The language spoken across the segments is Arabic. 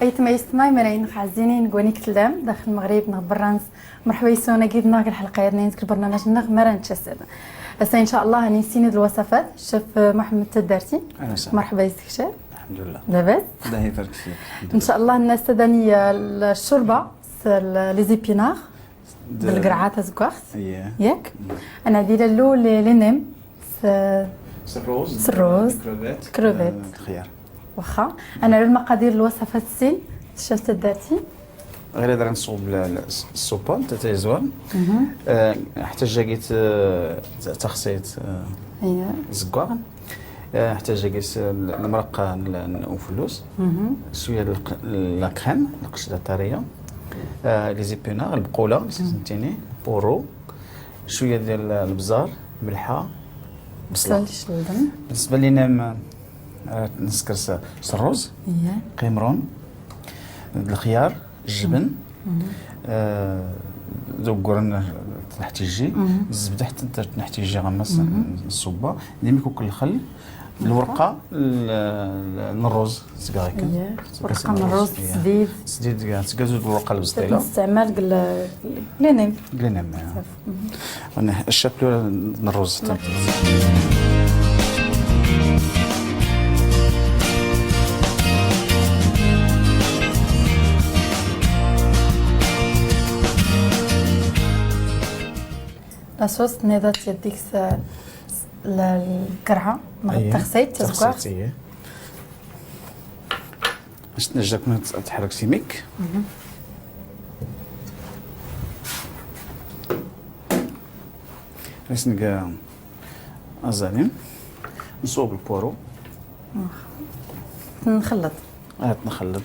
أيت ما يستمعي ملايين خازنين قوانيك تلام داخل المغرب نغ برانس مرحبا يسونا قيدنا الحلقة يدنا نذكر برنامج نغ مران تشسد بس إن شاء الله هني سيند الوصفات الشيف محمد تدارتي. مرحبا يسك شيف. الحمد لله لاباس الله يبارك فيك. إن شاء الله الناس تداني الشوربة لي زيبينار بالقرعات زكوخت ياك أنا دير اللو لي نيم سروز كروفيت الخيار واخا انا المقادير الوصفات السين الشيف تدارتي غير هذا نصوب السوبه تاع زوان حتى جاكيت تخصيت زكوار حتى جاكيت المرقه الفلوس شويه لا كريم القشره طريه لي زيبينار البقوله فهمتيني بورو شويه ديال البزار ملحه بصله بالنسبه لينا نسكر الرز قمرون الخيار الجبن ذوقرن تحتيجي الزبده حتى تحتيجي غمس الصوبه ديما يكون الخل الورقه الرز صغيرك ورقه الرز سديد كاع تكازو الورقه البسطيله استعمال لينيم انا الشابلو الرز لاصوص نيضات يديك القرعه ما تغسيت تزكوا باش نجاك تحرك سيميك باش نلقى ازالين نصوب البورو نخلط نخلط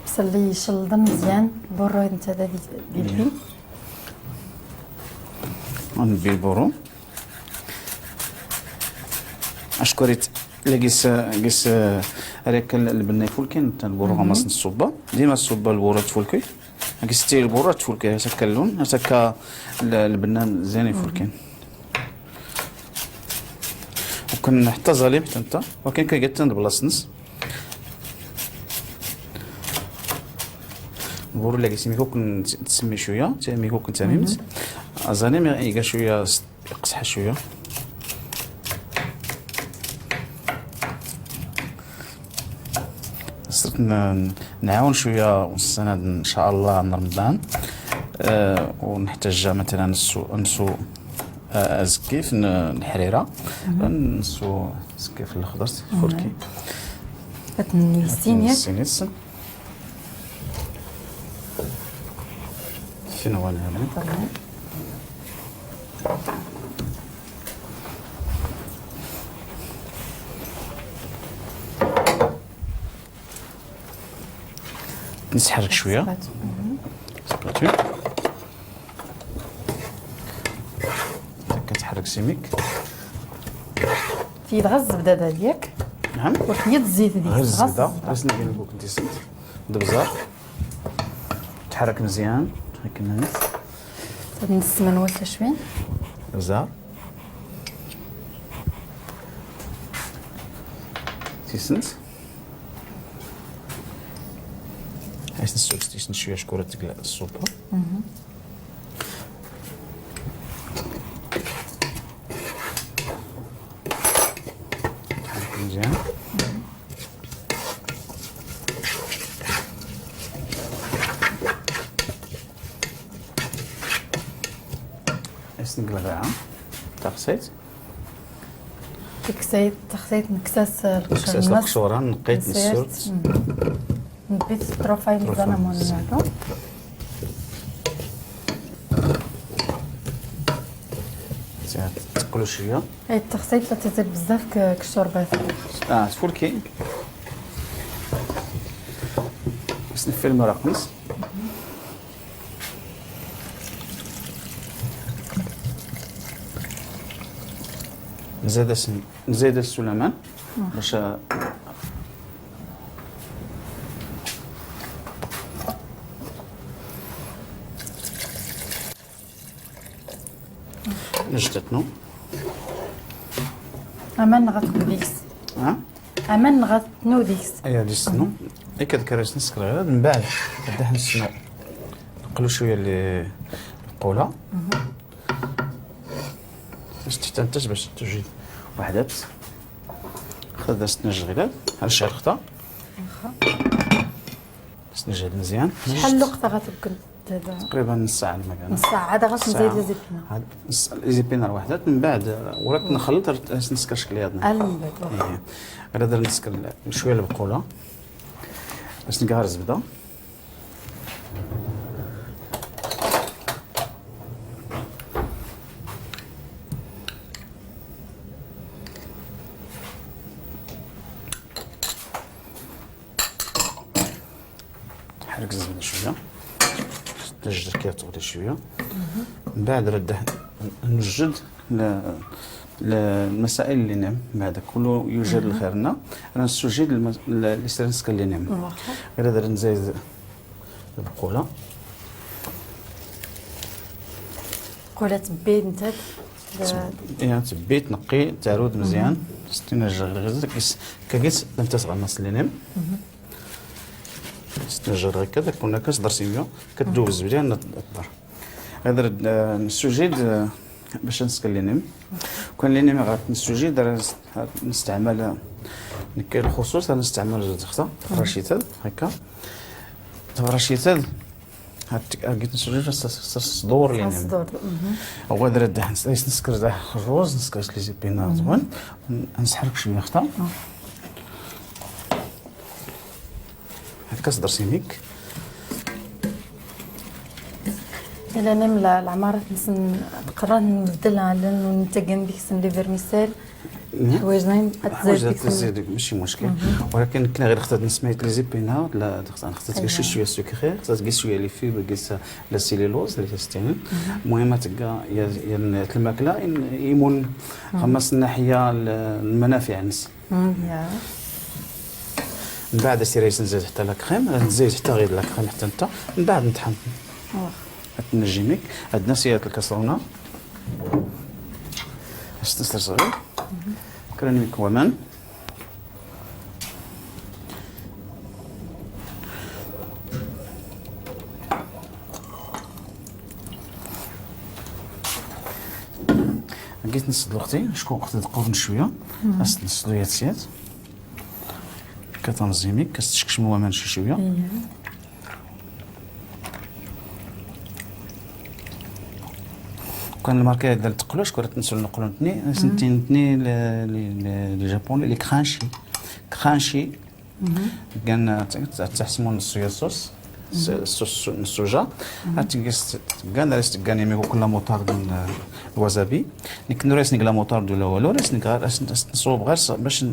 بصل لي يشلض مزيان بورو انت هذا ديال نبي البورو اشكريت لقيس هذاك البناء فولكين تاع البورو غمس الصوبه ديما الصوبه البورو تفولكي كيستي البورو تفولكي هكا اللون هكا البنان زين يفولكين وكن حتى زاليب حتى ولكن كيقتن بلاصنس البورو اللي قيسي ميكون تسمي شويه حتى ميكون تميمت ازاني يلقى شويه يقصح شويه صرت نعاون شويه السنه ان شاء الله من رمضان ونحتاج مثلا نسو زكيف الحريره نسو زكيف الخضر الفركي السينيس فين هو هنا نسحرك شويه سكرتي كتحرك سيميك في غاز الزبده ديالك نعم وحيد الزيت ديالك غاز الزبده باش نبين لكم انت سنت البزار تحرك مزيان هكا ناس نص منوال شويه بزار تيسنت عايز نسوق ستيشن شويه شكوره تقلع الصوبه مزيان عايز نقلع تغسيت تغسيت نكساس القشوره نقيت السورت نبيت بروفايل زعما مول هذا تقولوا شويه التغسيل تزيد بزاف كالشوربه تفولكي باش نفي المرق نص نزيد السليمان باش نجدتنو امان غتنو ديكس ها امان غتنو ديكس ايا ديسنو هيك كريس نسكر غير من بعد نبدا نسمع نقلو شويه اللي القوله باش تنتج باش تجي وحدات خذ سنج غلال على الشعر خطا سنج هذا مزيان. شحال الوقت غتبقى دابا؟ تقريبا نص ساعه المكان. نص ساعه عاد غنزيد لي زيتونه. لي زيبينار وحدات من بعد ورات نخلط نسكر شكلياتنا. من بعد غير دابا نسكر شويه البقوله باش نقهر الزبده. نحرك الزبده شويه تجدر كي تغلي شويه. من بعد رده نوجد المسائل اللي نعم بعد كله يوجد لخيرنا. انا نستوجد اللي سنسكر اللي نعم غير هذا نزيد البقوله. قوله تبيد انت يعني تبيت نقي تعرود مزيان 60 غزه كيس انت تغمس اللي نعم استنجر هكذا كنا كتصدر سيميو كتذوب الزبده الضر. هذا نستوجد باش نسكر لينيم. كون لينيم غنستوجد نستعمل نكاين الخصوص نستعمل الزخته رشيتات هكا رشيتات لقيت نستوجد الصدور لينيم. هو هذا الدهن نسكر الروز نسكر لي زيبينات زوين نسحرك شويه خطا كتصدر سيميك. الا نملا العمارات نقرر نبدلها لانه انت كان ديك السن لي فيرميسيل حوايجنا تزيد ماشي مشكل. ولكن كنا غير اختار نسميت لي زيبينا لا اختار شي شويه سكري اختار شويه لي فيبر كيس لا سيلولوز اللي تستعمل. المهم تلقى يا الماكله يمون خمس الناحيه المنافع نس. من بعد سيري نزيد حتى لا كريم نزيد حتى غير لا كريم حتى انت من بعد نطحن تنجميك. عندنا سيات الكسرونه استسر صغير كرنيك ومان لقيت نص وقتي شكون وقت تقورن شويه نص يا سيات كتنزيميك كتشكشم ومان شي شويه. كان الماركه ديال التقلاش كنت نسول نقولوا سنتين لي جابوني لي كرانشي كان تحسمون الصويا صوص السوجا هاتيس كان ريست كان ميكو كل موطار الوازابي نكنو ريس نقلا موطار ولا والو ريس نقار نصوب غير باش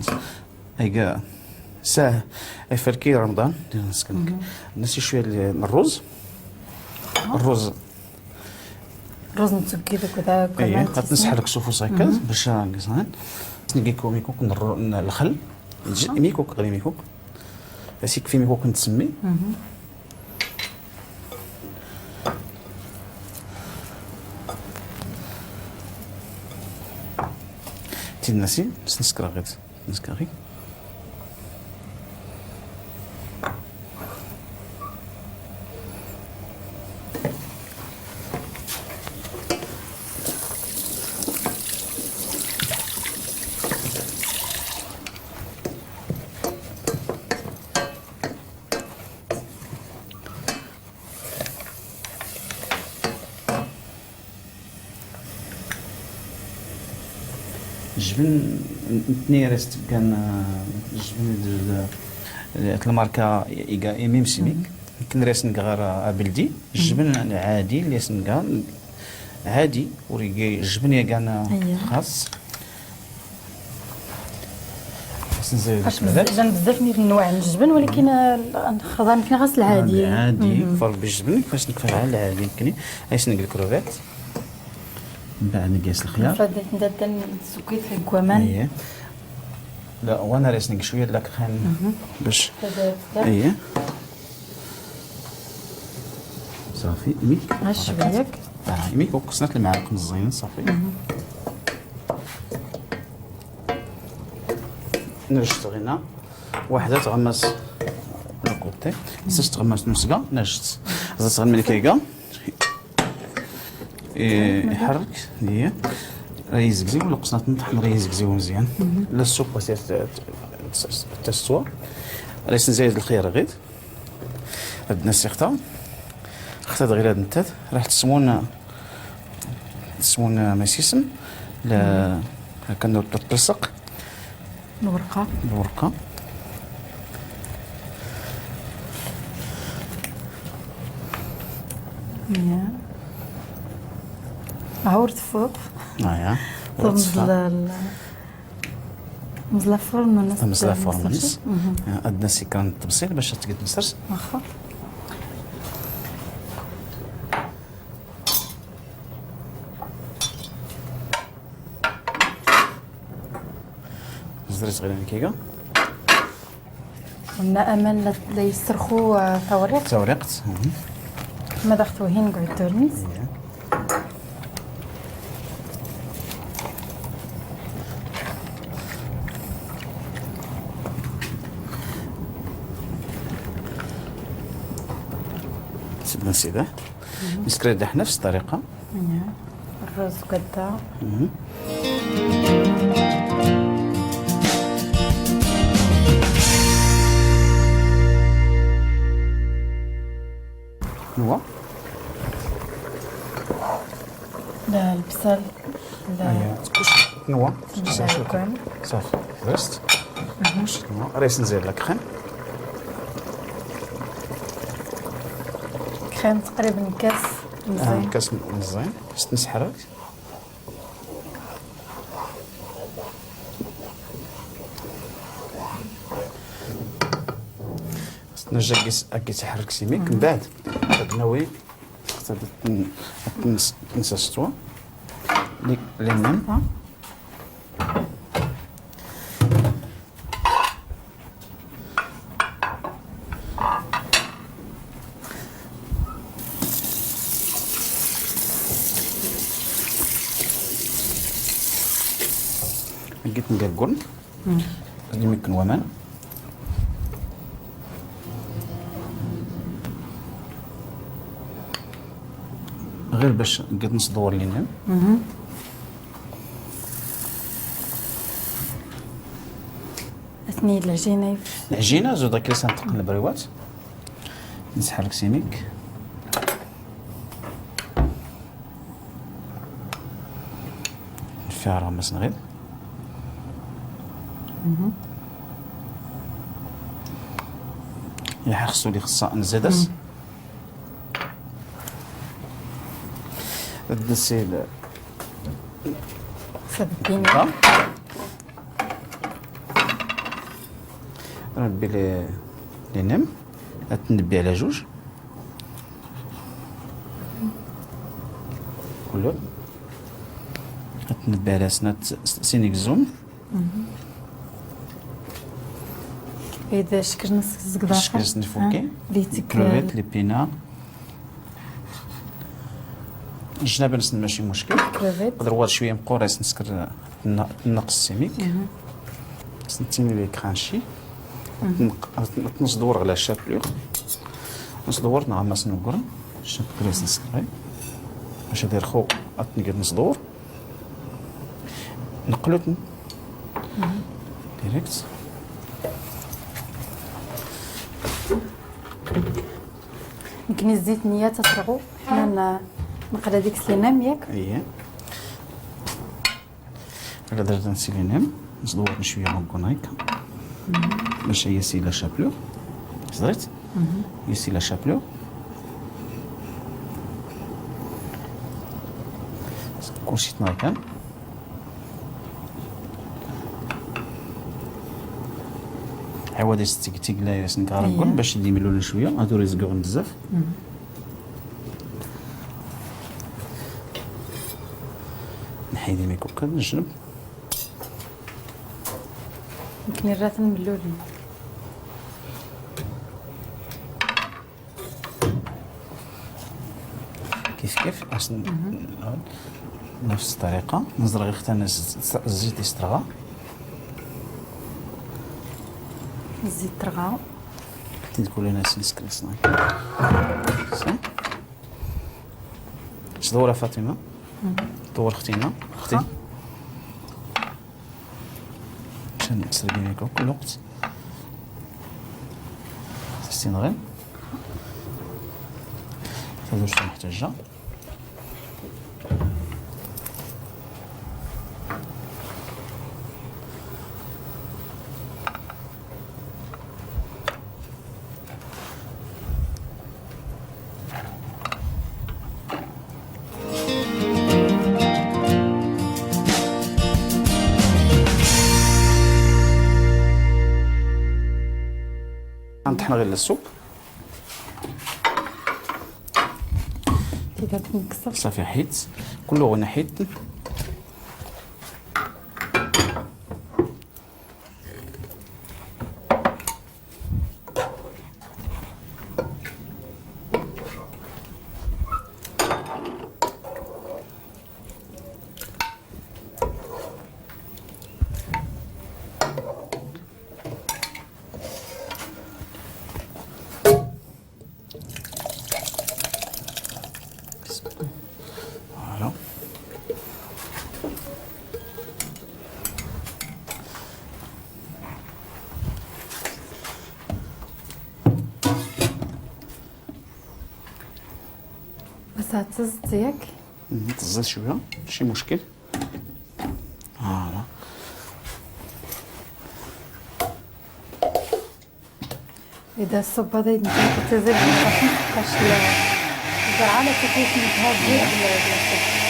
هيكا ساه فركي رمضان نسكن نسي شويه الرز الرز نتسكي داك وذاك ايه قد نسحرك صوفوس هكا باش نقصان نلقيكو ميكوك الخل ميكوك غير ميكوك بس يكفي ميكوك نتسمي تي ناسي بس نسكر غير نسكري الجبن نيرست كان الجبن الماركه ايميم سيميك يمكن راسن غير بلدي الجبن العادي اللي سنقا عادي وريقي الجبن يا كان خاص نزيد بزاف من النوع من الجبن ولكن نخضر يمكن غاس العادي عادي فرق بالجبن كيفاش نكفر على العادي يمكن ايش نقول الكروفيت من بعد نقيس الخيار نبدا نسكيت الكوامان لا وانا راسني شويه لا كريم باش اييه صافي ميك شويه ميك وقصنات المعالق مزيان صافي نرشد غينا وحده تغمس غوتي تستغمس نسقا نجت تغمل كيكا يحرك هي راه يزكزي ولا قصنا نطحن راه يزكزيو مزيان لا السوبه تستوى راه نزيد الخيار غير عندنا سيختا اختار غير هاد النتات راح تسمون ما يسيسم لا كانوا تلصق الورقه عورت فوق مزلا فرن الناس مزلا فرن الناس عندنا سكران التبصيل باش تقد مسرس واخا زرت غير الكيكه قلنا امل لا يصرخوا توريقت ما دختو هين قعد تورنيس سيدنا سيده مسكري دح نفس الطريقه الرز قدا هو لا البصل لا نوا صافي درست ريس نزيد لك خن كريم تقريبا كاس مزيان كاس مزيان نسحرك نرجع تحرك سيميك من بعد ناوي خصها تنسى السطوه ليمون لقيت ندير قرن يمكن ومان غير باش نقد نصدور لينا اثني العجينه زود كيس نتقن البريوات نسحر لك سيميك فيها رمس نغير يا خصو لي خصها نزيدس الدسيل صدقيني نربي لي نم تنبي على جوج كله تنبي على سنة سينيك زوم إذا شكرنا الزقداخر شكرنا الفوكي ليتك كرويت لي بينا الجنابه نسن ماشي مشكل نقدر واحد شويه مقوريس نسكر نقص السيميك سنتيمي لي كرانشي نص دور على الشابلور نص دور نغمس نقرن شاب كريس نسكري باش ندير خو نقدر نص دور نقلوت ديريكت يمكن الزيت نية تطرغو حنا نقرا ديك السلينام ياك اييه هكا درت السلينام نصدور شويه نكون هيك باش يسي لا شابلو صدرت يسي لا شابلو كلشي تنايكان عوض استيك لا يسنكاركون باش يديملو شويه هادو ريزقون بزاف نحيدي ميكوكا نجنب يمكن الراتب ملولين كيف نفس الطريقه نزرع غير حتى الزيت يسترغى الزيت طرغا تقول لنا سنسكري صناعي صح شدورة فاطمة دور اختينا اختي عشان نسرق بينكم كل وقت تستنغل هذا واش محتاجة نطحن غير السوب تقدر تنكسر صافي حيت كله غنا حيت فوالا بس هتزز ياك تزيد شويه ماشي مشكل فوالا اذا الصوب هذا تزيد ما تبقاش الزرعه لا كيفاش نتهز بالصوب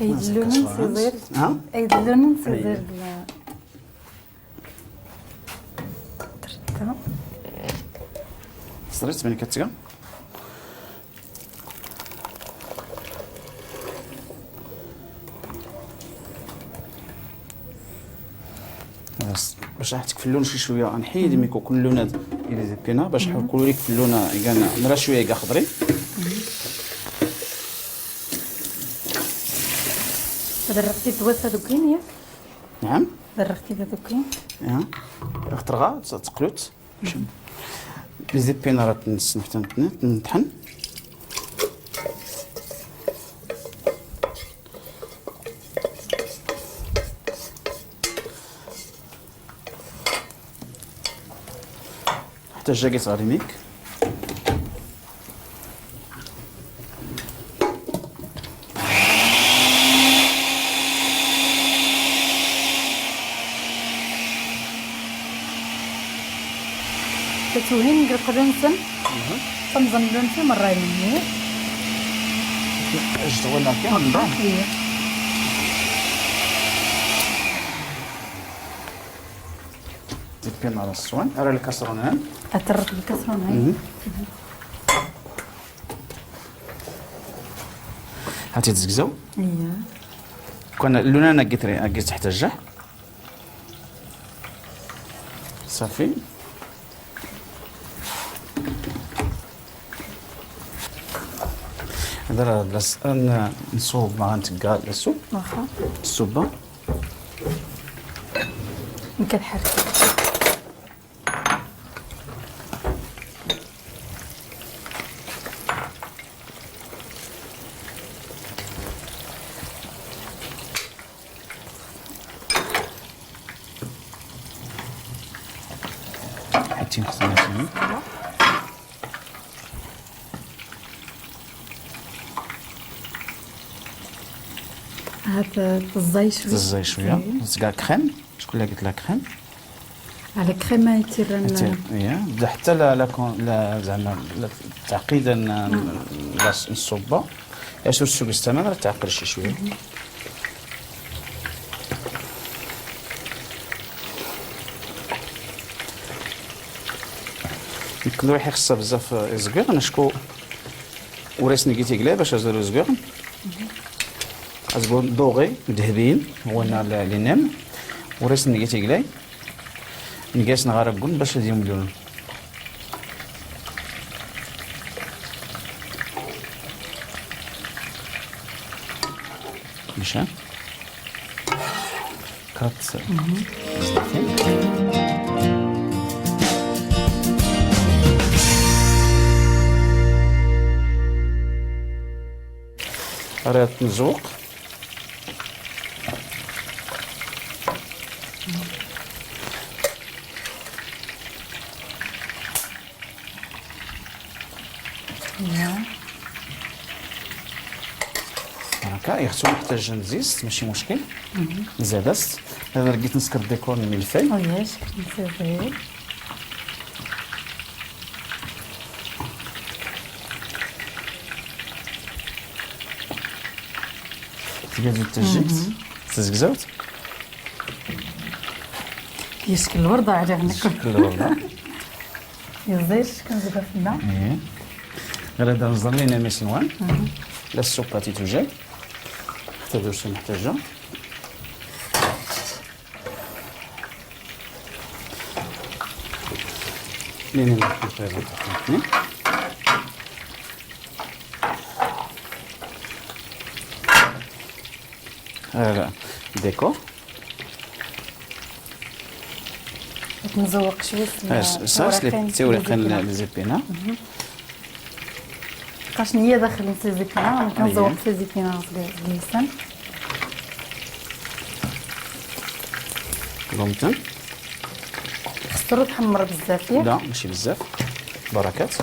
يدلوني صغير ها يدلوني صغير ترتا صريت ملي كتلقى باش راح تكفلون شي شويه نحيد ميكو كل لونات الى زبكينا باش نقولوا لك في اللونه كان مرا شويه كاع خضري درختي دواسه دوكين ياك نعم درختي دوكين اخترغا تقلوت لي زبينا راه تنسن حتى نطحن حتى الجاكي صغير ميك تتوهين قرقرنسن تنظن لون في مرة مني اشتغلنا كاع من بعد تبين على الصوان ارى الكسرونه اترك الكسرون هاي هاتي تزكزو اييه كون اللون انا قلت تحت الجح صافي هذا بلاص نصوب مع نتقال السوب واخا السوبه نكالحرك حتى نخدم هذا الزي شويه الزي شويه كاع كريم شكون اللي قلت لها كريم على كريمه يتيرن بدا حتى لا زعما تعقيدا الصوبه اش السوق الثمن راه تعقل شي شويه يمكن روحي خصها بزاف صغير نشكو وريسني قلتي قلا باش ازرو صغير ازبون دوغي ذهبيين هو اللي نام وريسني قلتي قلاي نقاس نغرقون باش اليوم اللون نشان كات زيتين راه تنزوق هكا يختو محتاج نزيست ماشي مشكل زادست انا لقيت نسكر الديكور من الفاي وياش كنت نسوي تبيض التجيت تزكزوت يشكل الوردة على غنك شكل الوردة يزير كنزيدها في الماء غير هذا نزر لينا مسلوان لا السوبة تيتوجد حتى دوشي محتاجة لينا محتاجة تحطني هذا ديكور نزوق شويه صاص لي توريقين لي زيبينا بقاش نية داخل لي زيبينا كنزوق في زيبينا باللسان لومتن خسرو تحمر بزاف ياك لا ماشي بزاف بركات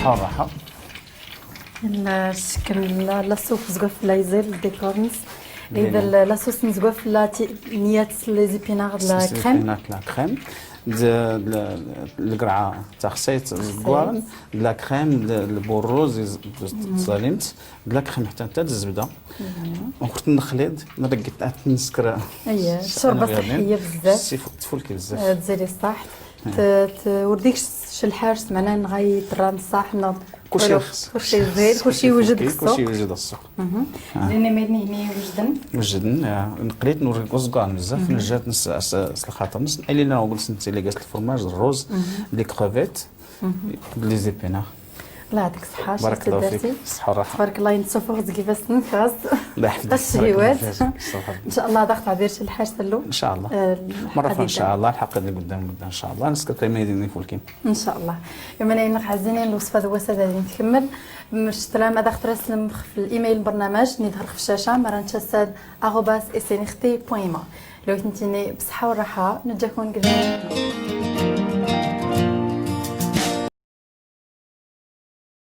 صحة الراحة الشكل لا صوص زقف لا يزير الديكورنس اذا لا صوص مزقف لا نيات لي زيبينار لا كريم لا كريم القرعه تاع خصيت الكوارن لا كريم البوروز ظالمت لا كريم حتى الزبده وكنت نخلط نرقد نسكر الشوربه صحيه بزاف تفولكي بزاف تزيري صح تورديك الحارس معناه نغاي الران صح كلشي زين كلشي يوجد في السوق كلشي يوجد السوق لان ميدني هنا وجدن نقريت نوريك وزقان بزاف نجات نس الخاطر نس اللي انا قلت انت اللي قالت الفرماج الروز لي كريفيت لي زيبينار الله يعطيك الصحة بارك الله فيك الصحة والراحة تبارك الله ينتصفوا غزكي بس نفاس الله يحفظك الشهيوات ان شاء الله ضغط عبيرش الحاج سلو ان شاء الله مرة ان شاء الله الحق اللي قدام ان شاء الله نسكر كلمة يديني فولكين ان شاء الله يوم انا نحزنين الوصفة ذوسة غادي نكمل مش سلام هذا اخترس في الايميل البرنامج نظهر في الشاشة مرنتشسد @snxt.ma لو كنتيني بصحة والراحة نجاكم قدام